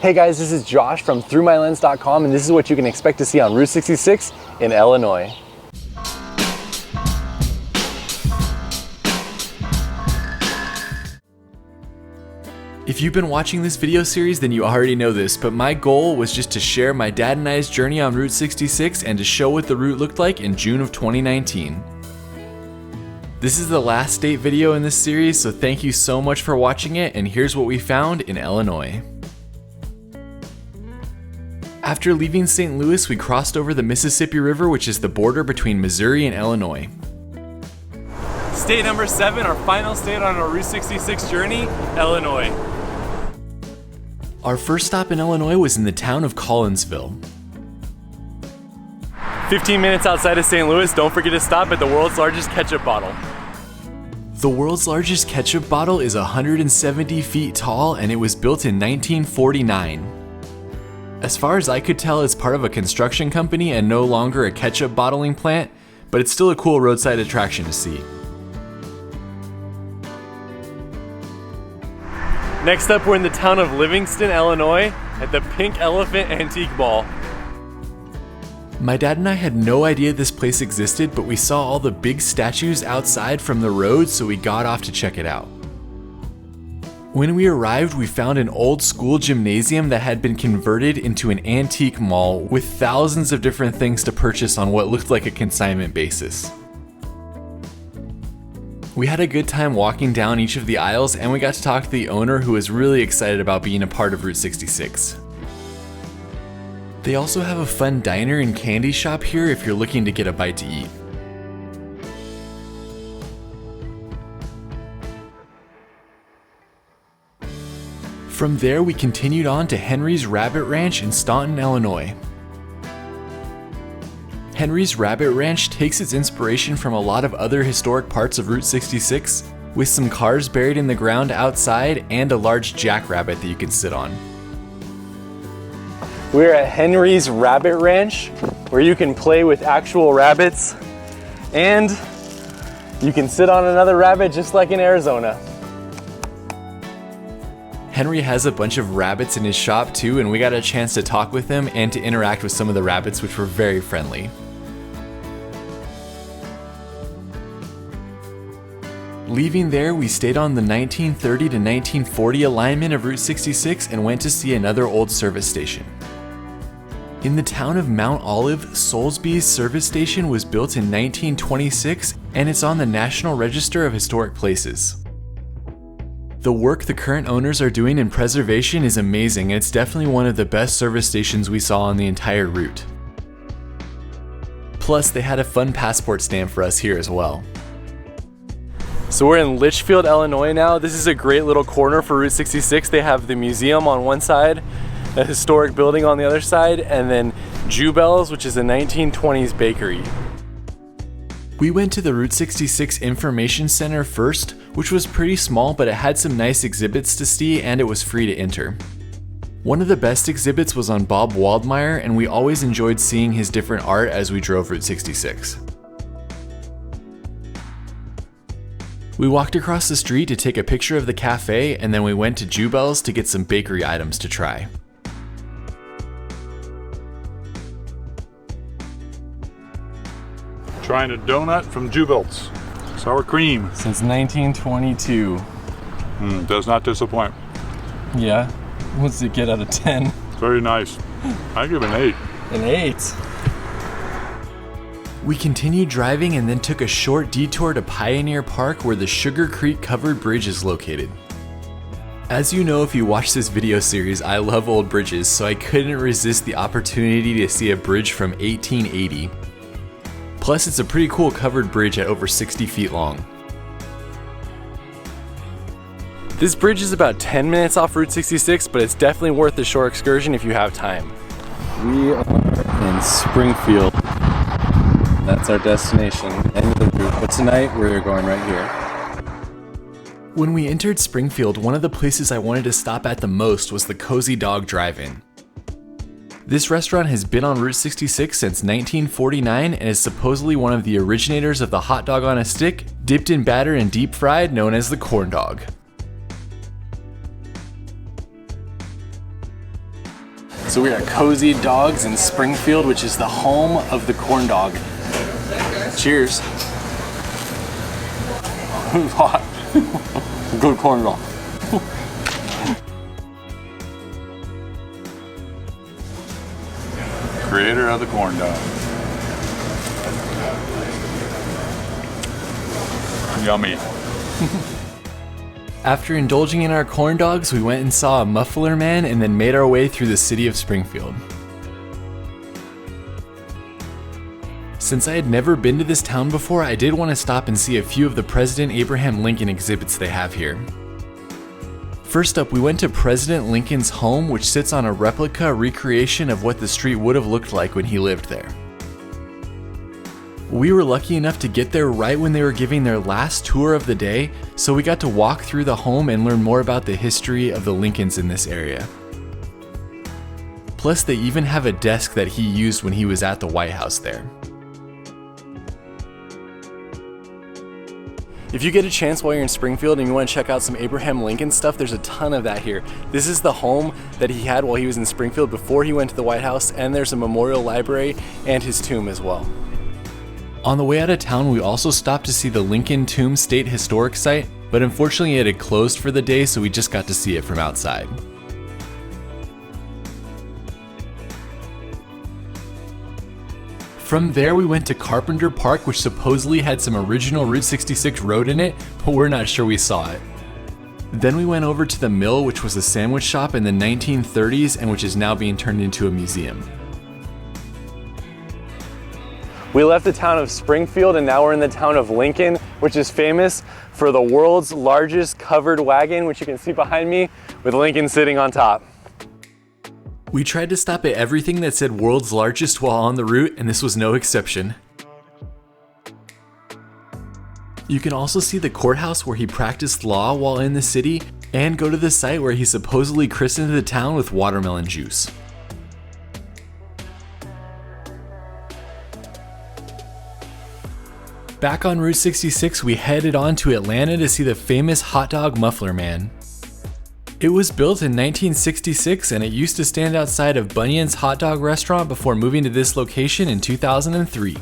Hey guys, this is Josh from ThroughMyLens.com, and this is what you can expect to see on Route 66 in Illinois. If you've been watching this video series, then you already know this, but my goal was just to share my dad and I's journey on Route 66 and to show what the route looked like in June of 2019. This is the last state video in this series, so thank you so much for watching it, and here's what we found in Illinois. After leaving St. Louis, we crossed over the Mississippi River, which is the border between Missouri and Illinois. State number 7, our final state on our Route 66 journey, Illinois. Our first stop in Illinois was in the town of Collinsville. 15 minutes outside of St. Louis, don't forget to stop at the world's largest ketchup bottle. The world's largest ketchup bottle is 170 feet tall, and it was built in 1949. As far as I could tell, it's part of a construction company and no longer a ketchup bottling plant, but it's still a cool roadside attraction to see. Next up, we're in the town of Livingston, Illinois, at the Pink Elephant Antique Mall. My dad and I had no idea this place existed, but we saw all the big statues outside from the road, so we got off to check it out. When we arrived, we found an old school gymnasium that had been converted into an antique mall with thousands of different things to purchase on what looked like a consignment basis. We had a good time walking down each of the aisles, and we got to talk to the owner, who was really excited about being a part of Route 66. They also have a fun diner and candy shop here if you're looking to get a bite to eat. From there, we continued on to Henry's Rabbit Ranch in Staunton, Illinois. Henry's Rabbit Ranch takes its inspiration from a lot of other historic parts of Route 66, with some cars buried in the ground outside and a large jackrabbit that you can sit on. We're at Henry's Rabbit Ranch, where you can play with actual rabbits, and you can sit on another rabbit just like in Arizona. Henry has a bunch of rabbits in his shop too, and we got a chance to talk with them and to interact with some of the rabbits, which were very friendly. Leaving there, we stayed on the 1930 to 1940 alignment of Route 66 and went to see another old service station. In the town of Mount Olive, Soulsby's service station was built in 1926, and it's on the National Register of Historic Places. The work the current owners are doing in preservation is amazing, and it's definitely one of the best service stations we saw on the entire route. Plus, they had a fun passport stamp for us here as well. So we're in Litchfield, Illinois now. This is a great little corner for Route 66. They have the museum on one side, a historic building on the other side, and then Jubel's, which is a 1920s bakery. We went to the Route 66 Information Center first, which was pretty small, but it had some nice exhibits to see and it was free to enter. One of the best exhibits was on Bob Waldmeyer, and we always enjoyed seeing his different art as we drove Route 66. We walked across the street to take a picture of the cafe, and then we went to Jubel's to get some bakery items to try. Trying a donut from Jubel's. Sour cream. Since 1922. Does not disappoint. Yeah. What's it get out of 10? Very nice. I give an 8. An 8. We continued driving and then took a short detour to Pioneer Park, where the Sugar Creek Covered Bridge is located. As you know, if you watch this video series, I love old bridges, so I couldn't resist the opportunity to see a bridge from 1880. Plus, it's a pretty cool covered bridge at over 60 feet long. This bridge is about 10 minutes off Route 66, but it's definitely worth the short excursion if you have time. We are in Springfield. That's our destination, end of the route. But tonight, we're going right here. When we entered Springfield, one of the places I wanted to stop at the most was the Cozy Dog Drive-In. This restaurant has been on Route 66 since 1949 and is supposedly one of the originators of the hot dog on a stick, dipped in batter and deep fried, known as the corn dog. So we are at Cozy Dogs in Springfield, which is the home of the corn dog. Cheers. Hot. Good corn dog. Creator of the corn dog. Yummy. After indulging in our corn dogs, we went and saw a muffler man and then made our way through the city of Springfield. Since I had never been to this town before, I did want to stop and see a few of the President Abraham Lincoln exhibits they have here. First up, we went to President Lincoln's home, which sits on a replica recreation of what the street would have looked like when he lived there. We were lucky enough to get there right when they were giving their last tour of the day, so we got to walk through the home and learn more about the history of the Lincolns in this area. Plus, they even have a desk that he used when he was at the White House there. If you get a chance while you're in Springfield and you want to check out some Abraham Lincoln stuff, there's a ton of that here. This is the home that he had while he was in Springfield before he went to the White House, and there's a memorial library and his tomb as well. On the way out of town, we also stopped to see the Lincoln Tomb State Historic Site, but unfortunately it had closed for the day, so we just got to see it from outside. From there, we went to Carpenter Park, which supposedly had some original Route 66 road in it, but we're not sure we saw it. Then we went over to the Mill, which was a sandwich shop in the 1930s and which is now being turned into a museum. We left the town of Springfield and now we're in the town of Lincoln, which is famous for the world's largest covered wagon, which you can see behind me, with Lincoln sitting on top. We tried to stop at everything that said world's largest while on the route, and this was no exception. You can also see the courthouse where he practiced law while in the city, and go to the site where he supposedly christened the town with watermelon juice. Back on Route 66, we headed on to Atlanta to see the famous hot dog muffler man. It was built in 1966 and it used to stand outside of Bunyan's hot dog restaurant before moving to this location in 2003.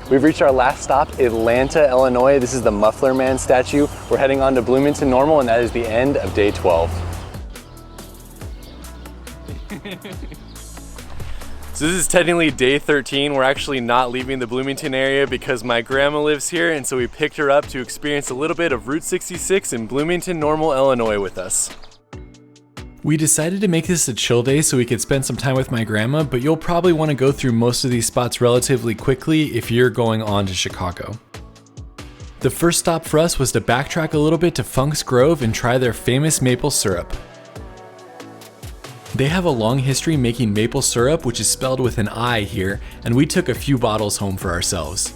We've reached our last stop, Atlanta, Illinois. This is the Muffler Man statue. We're heading on to Bloomington Normal, and that is the end of day 12. So this is technically day 13. We're actually not leaving the Bloomington area because my grandma lives here, and so we picked her up to experience a little bit of Route 66 in Bloomington Normal, Illinois with us. We decided to make this a chill day so we could spend some time with my grandma, but you'll probably want to go through most of these spots relatively quickly if you're going on to Chicago. The first stop for us was to backtrack a little bit to Funk's Grove and try their famous maple syrup. They have a long history making maple syrup, which is spelled with an I here, and we took a few bottles home for ourselves.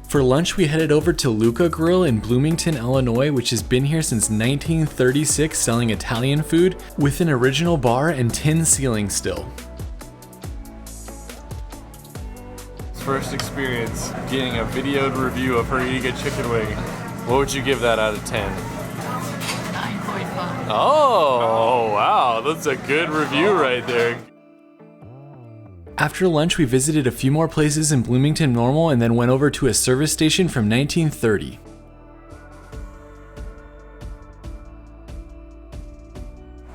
For lunch, we headed over to Luca Grill in Bloomington, Illinois, which has been here since 1936 selling Italian food with an original bar and tin ceiling still. First experience getting a videoed review of her eating a chicken wing. What would you give that out of 10? 9.5. Oh, wow, that's a good review right there. After lunch, we visited a few more places in Bloomington Normal and then went over to a service station from 1930.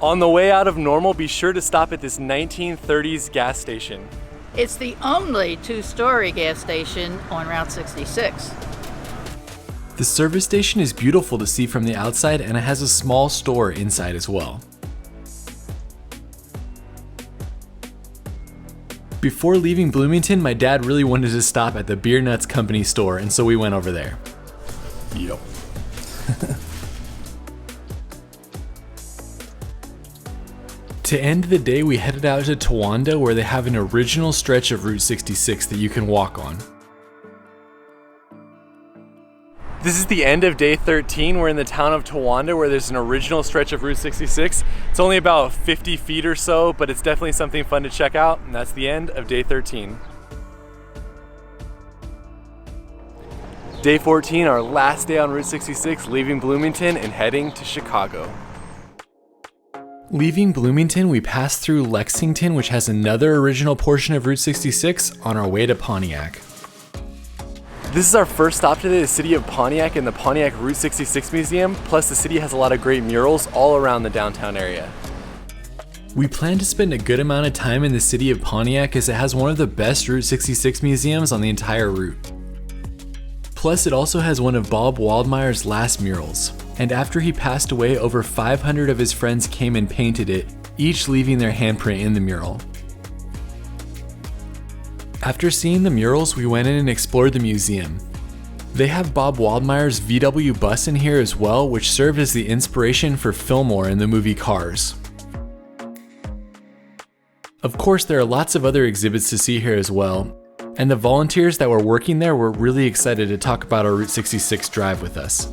On the way out of Normal, be sure to stop at this 1930s gas station. It's the only two-story gas station on Route 66. The service station is beautiful to see from the outside, and it has a small store inside as well. Before leaving Bloomington, my dad really wanted to stop at the Beer Nuts Company store, and so we went over there. Yep. To end the day, we headed out to Towanda, where they have an original stretch of Route 66 that you can walk on. This is the end of day 13. We're in the town of Towanda, where there's an original stretch of Route 66. It's only about 50 feet or so, but it's definitely something fun to check out, and that's the end of day 13. Day 14, our last day on Route 66, leaving Bloomington and heading to Chicago. Leaving Bloomington, we passed through Lexington, which has another original portion of Route 66, on our way to Pontiac. This is our first stop today, the city of Pontiac and the Pontiac Route 66 Museum, plus the city has a lot of great murals all around the downtown area. We plan to spend a good amount of time in the city of Pontiac as it has one of the best Route 66 museums on the entire route. Plus, it also has one of Bob Waldmeier's last murals, and after he passed away, over 500 of his friends came and painted it, each leaving their handprint in the mural. After seeing the murals, we went in and explored the museum. They have Bob Waldmeier's VW bus in here as well, which served as the inspiration for Fillmore in the movie Cars. Of course, there are lots of other exhibits to see here as well, and the volunteers that were working there were really excited to talk about our Route 66 drive with us.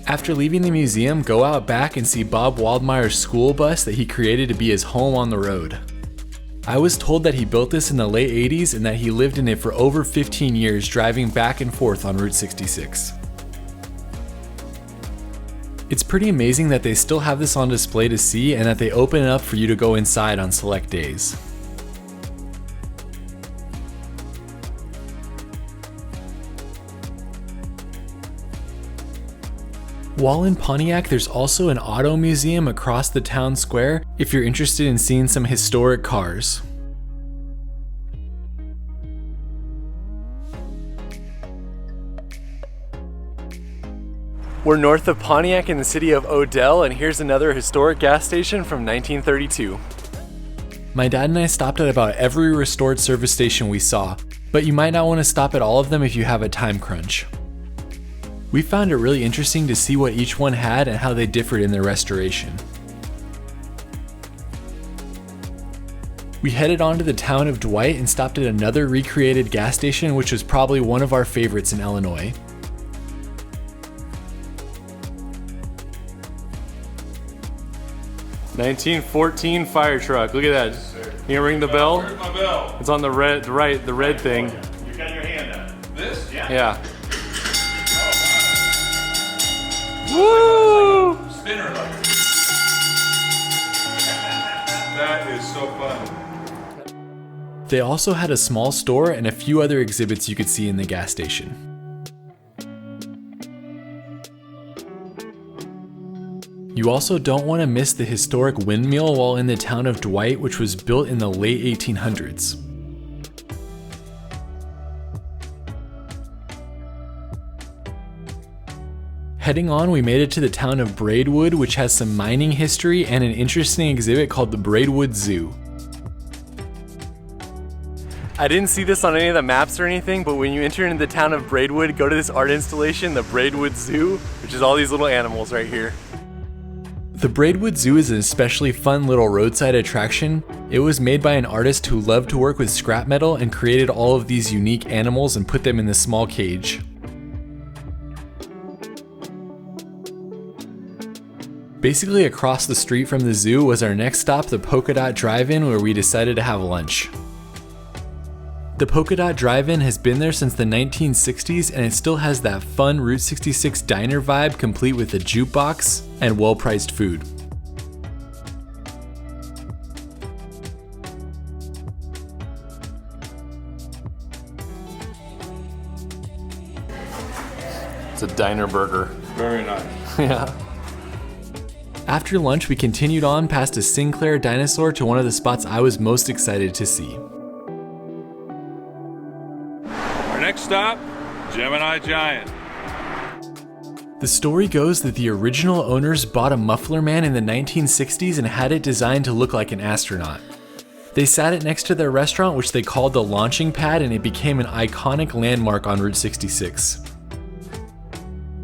After leaving the museum, go out back and see Bob Waldmeier's school bus that he created to be his home on the road. I was told that he built this in the late 80s and that he lived in it for over 15 years, driving back and forth on Route 66. It's pretty amazing that they still have this on display to see and that they open it up for you to go inside on select days. While in Pontiac, there's also an auto museum across the town square if you're interested in seeing some historic cars. We're north of Pontiac in the city of Odell, and here's another historic gas station from 1932. My dad and I stopped at about every restored service station we saw, but you might not want to stop at all of them if you have a time crunch. We found it really interesting to see what each one had and how they differed in their restoration. We headed on to the town of Dwight and stopped at another recreated gas station, which was probably one of our favorites in Illinois. "1914 fire truck. Look at that. You gonna ring the bell? Where's my bell? It's on the red, the red thing. You got your hand up. This? Yeah. Yeah. Woo! Spinner like. That is so fun. They also had a small store and a few other exhibits you could see in the gas station. You also don't want to miss the historic windmill while in the town of Dwight, which was built in the late 1800s. Heading on, we made it to the town of Braidwood, which has some mining history and an interesting exhibit called the Braidwood Zoo. I didn't see this on any of the maps or anything, but when you enter into the town of Braidwood, go to this art installation, the Braidwood Zoo, which is all these little animals right here. The Braidwood Zoo is an especially fun little roadside attraction. It was made by an artist who loved to work with scrap metal and created all of these unique animals and put them in this small cage. Basically across the street from the zoo was our next stop, the Polka Dot Drive-In, where we decided to have lunch. The Polka Dot Drive-In has been there since the 1960s and it still has that fun Route 66 diner vibe, complete with a jukebox and well-priced food. It's a diner burger. Very nice. Yeah. After lunch, we continued on past a Sinclair dinosaur to one of the spots I was most excited to see. Our next stop, Gemini Giant. The story goes that the original owners bought a muffler man in the 1960s and had it designed to look like an astronaut. They sat it next to their restaurant, which they called the Launching Pad, and it became an iconic landmark on Route 66.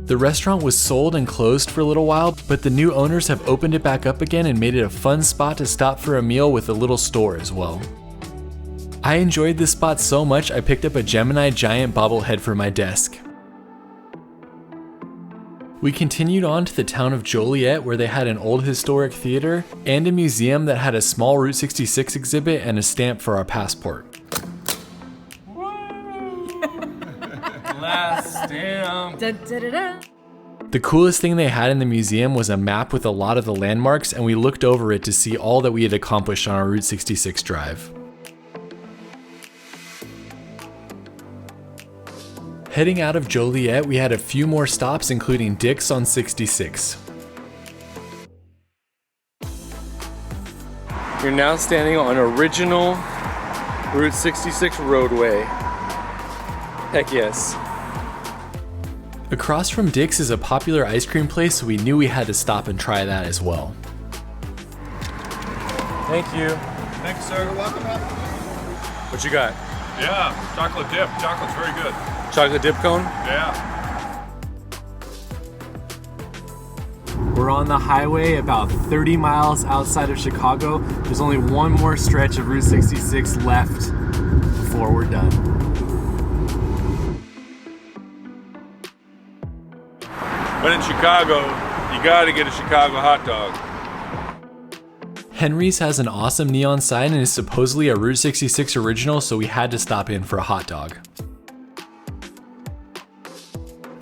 The restaurant was sold and closed for a little while, but the new owners have opened it back up again and made it a fun spot to stop for a meal with a little store as well. I enjoyed this spot so much I picked up a Gemini Giant bobblehead for my desk. We continued on to the town of Joliet, where they had an old historic theater and a museum that had a small Route 66 exhibit and a stamp for our passport. Last stamp. Da, da, da, da. The coolest thing they had in the museum was a map with a lot of the landmarks, and we looked over it to see all that we had accomplished on our Route 66 drive. Heading out of Joliet, we had a few more stops, including Dick's on 66. You're now standing on original Route 66 roadway. Heck yes. Across from Dick's is a popular ice cream place, so we knew we had to stop and try that as well. Thank you. Thanks, sir. You're welcome. What you got? Yeah, chocolate dip. Chocolate's very good. Chocolate dip cone? Yeah. We're on the highway about 30 miles outside of Chicago. There's only one more stretch of Route 66 left before we're done. But in Chicago, you gotta get a Chicago hot dog. Henry's has an awesome neon sign and is supposedly a Route 66 original, so we had to stop in for a hot dog.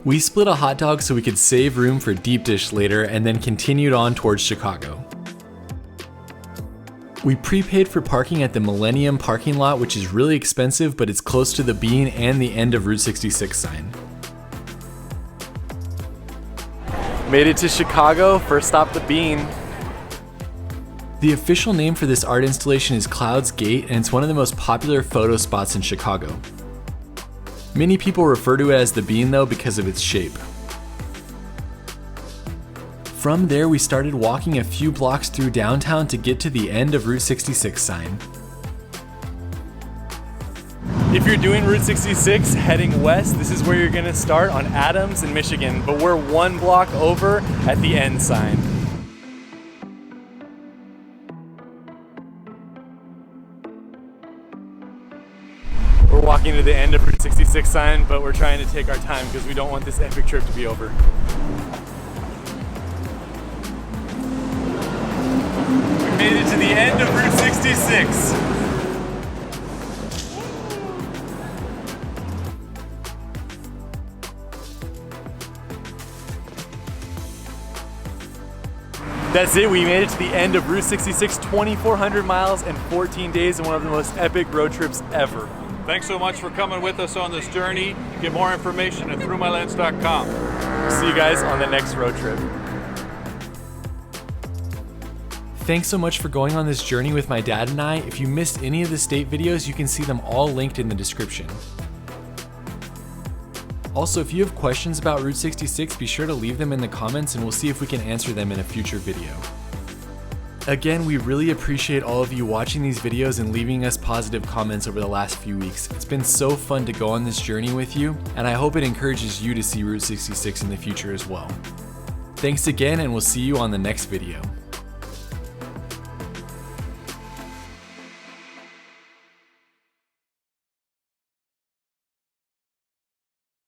We split a hot dog so we could save room for deep dish later and then continued on towards Chicago. We prepaid for parking at the Millennium parking lot, which is really expensive, but it's close to the Bean and the end of Route 66 sign. Made it to Chicago, first stop the Bean. The official name for this art installation is Clouds Gate, and it's one of the most popular photo spots in Chicago. Many people refer to it as the Bean though because of its shape. From there, we started walking a few blocks through downtown to get to the end of Route 66 sign. If you're doing Route 66 heading west, this is where you're gonna start on Adams in Michigan, but we're one block over at the end sign. We're walking to the end of Route 66 sign, but we're trying to take our time because we don't want this epic trip to be over. We made it to the end of Route 66. That's it, we made it to the end of Route 66, 2,400 miles and 14 days, and one of the most epic road trips ever. Thanks so much for coming with us on this journey. Get more information at throughmylens.com. See you guys on the next road trip. Thanks so much for going on this journey with my dad and I. If you missed any of the state videos, you can see them all linked in the description. Also, if you have questions about Route 66, be sure to leave them in the comments and we'll see if we can answer them in a future video. Again, we really appreciate all of you watching these videos and leaving us positive comments over the last few weeks. It's been so fun to go on this journey with you, and I hope it encourages you to see Route 66 in the future as well. Thanks again, and we'll see you on the next video.